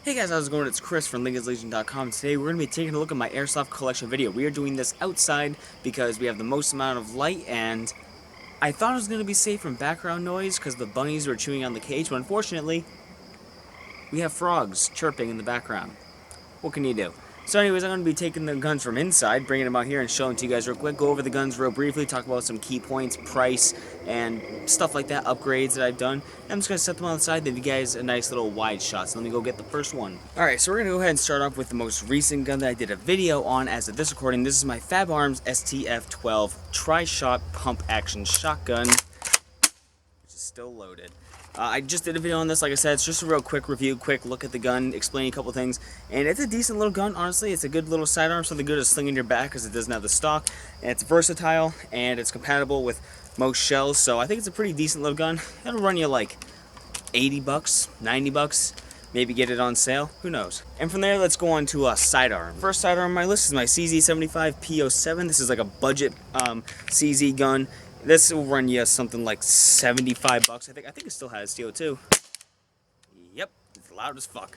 Hey guys, how's it going? It's Chris from LinkinAirsoft.com. Today we're going to be taking a look at my airsoft collection video. We are doing this outside because we have the most amount of light, and I thought it was going to be safe from background noise because the bunnies were chewing on the cage, but unfortunately, we have frogs chirping in the background. What can you do? So anyways, I'm going to be taking the guns from inside, bringing them out here and showing to you guys real quick. Go over the guns real briefly, talk about some key points, price, and stuff like that, upgrades that I've done. I'm just going to set them on the side, give you guys a nice little wide shot. So let me go get the first one. Alright, so we're going to go ahead and start off with the most recent gun that I did a video on as of this recording. This is my Fab Arms STF12 tri-shot pump action shotgun, which is still loaded. I just did a video on this, like I said. It's just a real quick review, quick look at the gun, explain a couple things. And it's a decent little gun, honestly. It's a good little sidearm, something good to sling in your back because it doesn't have the stock. And it's versatile, and it's compatible with most shells. So I think it's a pretty decent little gun. It'll run you like 80 bucks, 90 bucks. Maybe get it on sale, who knows. And from there, let's go on to a sidearm. First sidearm on my list is my CZ75P07. This is like a budget CZ gun. This will run you something like 75 bucks. I think it still has CO2. Yep, it's loud as fuck.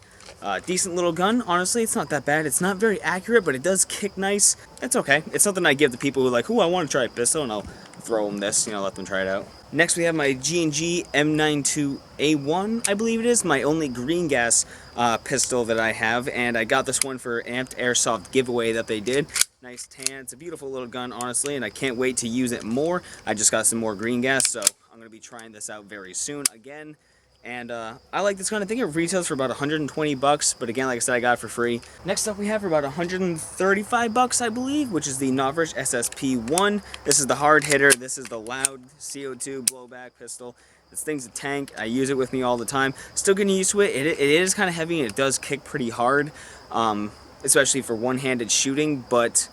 Decent little gun, honestly. It's not that bad. It's not very accurate, but it does kick nice. It's okay. It's something I give to people who are like, ooh, I want to try a pistol, and I'll throw them this, let them try it out. Next, we have my G&G M92A1, I believe it is. My only green gas pistol that I have, and I got this one for Amped Airsoft giveaway that they did. Nice tan. It's a beautiful little gun, honestly, and I can't wait to use it more. I just got some more green gas, so I'm going to be trying this out very soon again. And I like this gun. I think it retails for about 120 bucks, but again, like I said, I got it for free. Next up, we have for about 135 bucks, I believe, which is the Novice SS P1. This is the hard hitter. This is the loud CO2 blowback pistol. This thing's a tank. I use it with me all the time. Still getting used to it. It is kind of heavy, and it does kick pretty hard, especially for one-handed shooting, but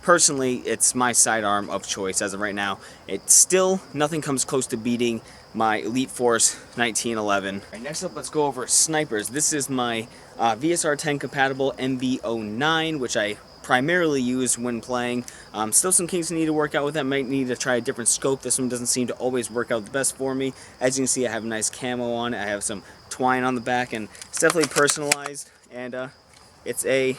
personally, it's my sidearm of choice as of right now. It's still, nothing comes close to beating my Elite Force 1911. Right, next up, let's go over snipers. This is my VSR 10 compatible MV09, which I primarily use when playing. Still some kinks I need to work out with that. Might need to try a different scope. This one doesn't seem to always work out the best for me. As you can see, I have a nice camo on it. I have some twine on the back, and it's definitely personalized. And it's a,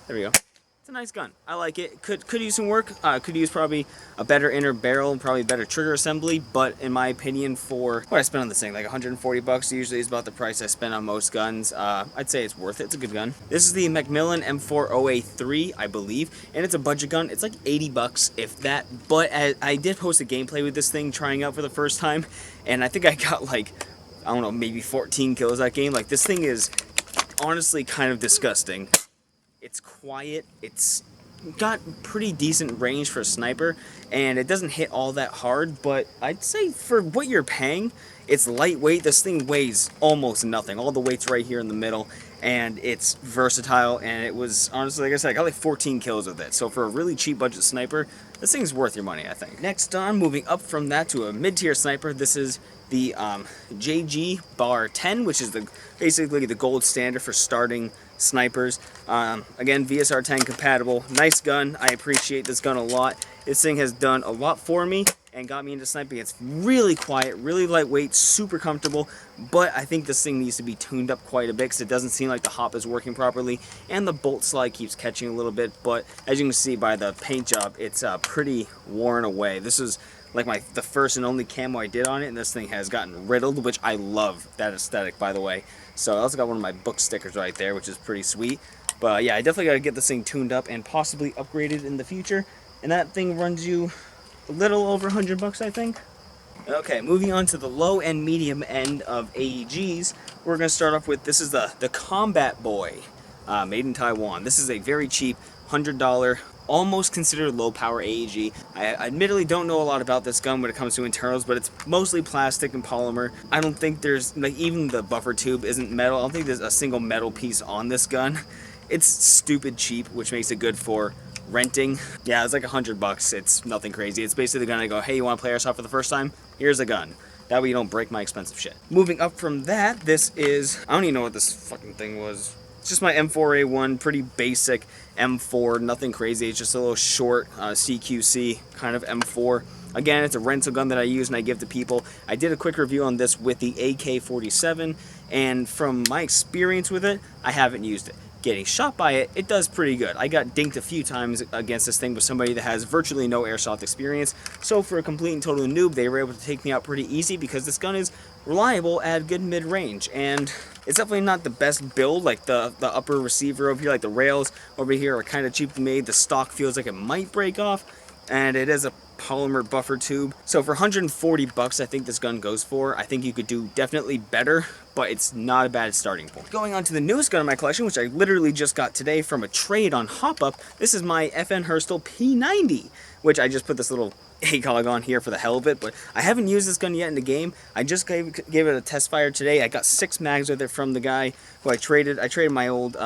there we go. It's a nice gun. I like it. Could use some work. Could use probably a better inner barrel and probably better trigger assembly. But in my opinion, for what I spent on this thing, like 140 bucks usually is about the price I spend on most guns. I'd say it's worth it. It's a good gun. This is the Macmillan M4OA3, I believe, and it's a budget gun. It's like 80 bucks, if that. But I did post a gameplay with this thing, trying out for the first time, and I think I got like, I don't know, maybe 14 kills that game. Like, this thing is honestly kind of disgusting. It's quiet, it's got pretty decent range for a sniper, and it doesn't hit all that hard, but I'd say for what you're paying, it's lightweight. This thing weighs almost nothing. All the weight's right here in the middle, and it's versatile, and it was, honestly, like I said, I got like 14 kills with it. So for a really cheap budget sniper, this thing's worth your money, I think. Next on, moving up from that to a mid-tier sniper, this is the JG Bar 10, which is basically the gold standard for starting snipers. Again, VSR 10 compatible. Nice gun. I appreciate this gun a lot. This thing has done a lot for me and got me into sniping. It's really quiet, really lightweight, super comfortable, but I think this thing needs to be tuned up quite a bit because it doesn't seem like the hop is working properly, and the bolt slide keeps catching a little bit, but as you can see by the paint job, it's pretty worn away. This is like the first and only camo I did on it, and this thing has gotten riddled, which I love that aesthetic, by the way. So I also got one of my book stickers right there, which is pretty sweet. But yeah, I definitely got to get this thing tuned up and possibly upgraded in the future. And that thing runs you a little over 100 bucks, I think. Okay, moving on to the low and medium end of AEGs, we're going to start off with, this is the Combat Boy, made in Taiwan. This is a very cheap $100, almost considered low power AEG. I admittedly don't know a lot about this gun when it comes to internals, but it's mostly plastic and polymer. I don't think there's, like, even the buffer tube isn't metal. I don't think there's a single metal piece on this gun. It's stupid cheap, which makes it good for renting. Yeah, it's like 100 bucks. It's nothing crazy. It's basically the gun I go, hey, you want to play airsoft for the first time? Here's a gun. That way you don't break my expensive shit. Moving up from that, this is, I don't even know what this fucking thing was. It's just my M4A1, pretty basic M4, nothing crazy. It's just a little short CQC kind of M4. Again, it's a rental gun that I use and I give to people. I did a quick review on this with the AK-47, and from my experience with it, I haven't used it. Getting shot by it, it does pretty good. I got dinked a few times against this thing with somebody that has virtually no airsoft experience, so for a complete and total noob, they were able to take me out pretty easy because this gun is reliable at good mid-range, and it's definitely not the best build. Like the upper receiver over here, like the rails over here are kind of cheaply made. The stock feels like it might break off, and it is a polymer buffer tube. So for 140 bucks, I think this gun goes for. I think you could do definitely better, but it's not a bad starting point. Going on to the newest gun in my collection, which I literally just got today from a trade on HopUp. This is my FN Herstal P90, which I just put this little ACOG on here for the hell of it, but I haven't used this gun yet in the game. I just gave it a test fire today. I got 6 mags with it from the guy who I traded. I traded my old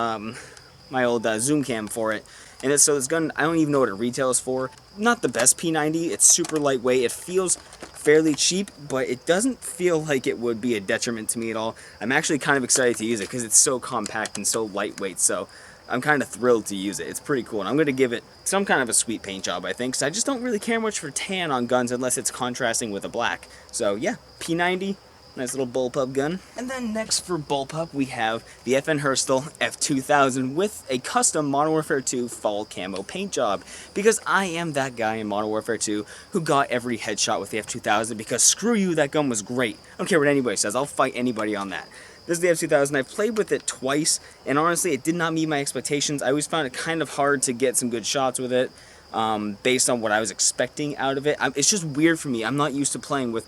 zoom cam for it. And so this gun, I don't even know what it retails for. Not the best P90, it's super lightweight, it feels fairly cheap, but it doesn't feel like it would be a detriment to me at all. I'm actually kind of excited to use it because it's so compact and so lightweight, so I'm kind of thrilled to use it. It's pretty cool, and I'm going to give it some kind of a sweet paint job, I think, because I just don't really care much for tan on guns unless it's contrasting with a black. So yeah, P90. Nice little bullpup gun. And then next for bullpup, we have the FN Herstal F2000 with a custom Modern Warfare 2 fall camo paint job. Because I am that guy in Modern Warfare 2 who got every headshot with the F2000 because screw you, that gun was great. I don't care what anybody says, I'll fight anybody on that. This is the F2000. I've played with it twice, and honestly, it did not meet my expectations. I always found it kind of hard to get some good shots with it based on what I was expecting out of it. It's just weird for me. I'm not used to playing with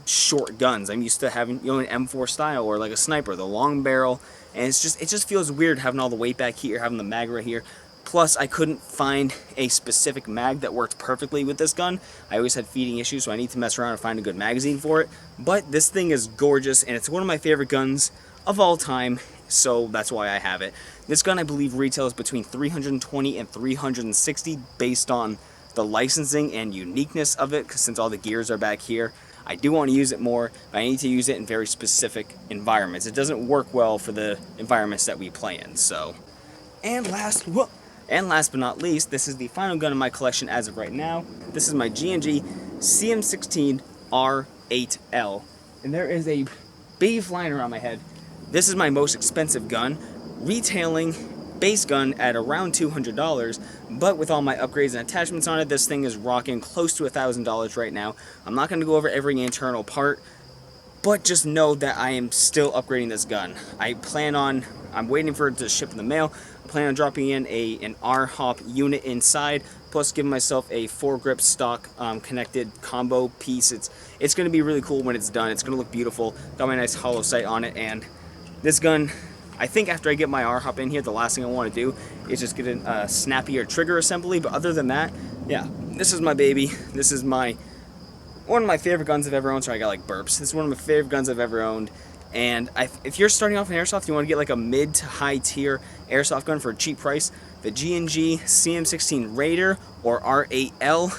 short guns. I'm used to having, you know, an M4 style or like a sniper, the long barrel, and it just feels weird having all the weight back here, having the mag right here. Plus, I couldn't find a specific mag that worked perfectly with this gun. I always had feeding issues, so I need to mess around and find a good magazine for it. But this thing is gorgeous, and it's one of my favorite guns of all time, so that's why I have it. This gun, I believe, retails between $320 and $360 based on the licensing and uniqueness of it, because since all the gears are back here. I do want to use it more, but I need to use it in very specific environments. It doesn't work well for the environments that we play in, so. And last but not least, this is the final gun in my collection as of right now. This is my G&G CM16 R8L. And there is a bee flying around my head. This is my most expensive gun, retailing base gun at around $200, but with all my upgrades and attachments on it, this thing is rocking close to $1,000 right now. I'm not going to go over every internal part, but just know that I am still upgrading this gun. I'm waiting for it to ship in the mail. I plan on dropping in an R-Hop unit inside, plus giving myself a foregrip stock connected combo piece. It's going to be really cool when it's done. It's going to look beautiful. Got my nice hollow sight on it, and this gun, I think after I get my R-Hop in here, the last thing I want to do is just get a snappier trigger assembly, but other than that, yeah, this is my baby. This is one of my favorite guns I've ever owned. Sorry, I got like burps. This is one of my favorite guns I've ever owned, and if you're starting off in airsoft, you want to get like a mid to high tier airsoft gun for a cheap price, the G&G CM16 Raider or R8L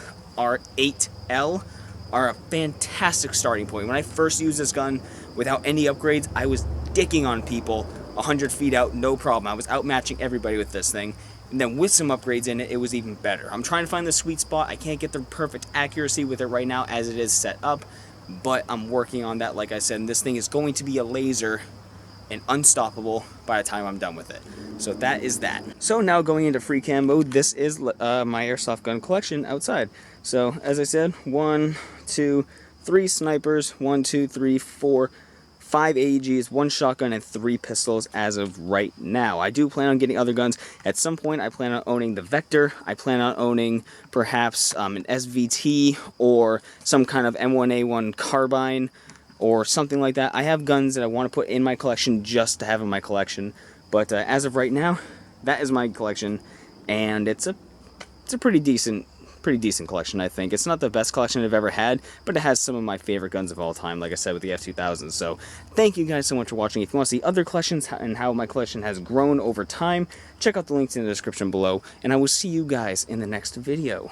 are a fantastic starting point. When I first used this gun without any upgrades, I was dicking on people 100 feet out, no problem. I was outmatching everybody with this thing. And then with some upgrades in it, it was even better. I'm trying to find the sweet spot. I can't get the perfect accuracy with it right now as it is set up, but I'm working on that, like I said, and this thing is going to be a laser and unstoppable by the time I'm done with it. So that is that. So now going into free cam mode, this is my airsoft gun collection outside. So as I said, 1, 2, 3 snipers, 1, 2, 3, 4, 5 AEGs, 1 shotgun, and 3 pistols as of right now. I do plan on getting other guns. At some point, I plan on owning the Vector. I plan on owning perhaps an SVT or some kind of M1A1 carbine or something like that. I have guns that I want to put in my collection just to have in my collection. But as of right now, that is my collection, and it's a pretty decent collection, I think. It's not the best collection I've ever had, but it has some of my favorite guns of all time, like I said, with the F2000. So thank you guys so much for watching. If you want to see other collections and how my collection has grown over time, check out the links in the description below, and I will see you guys in the next video.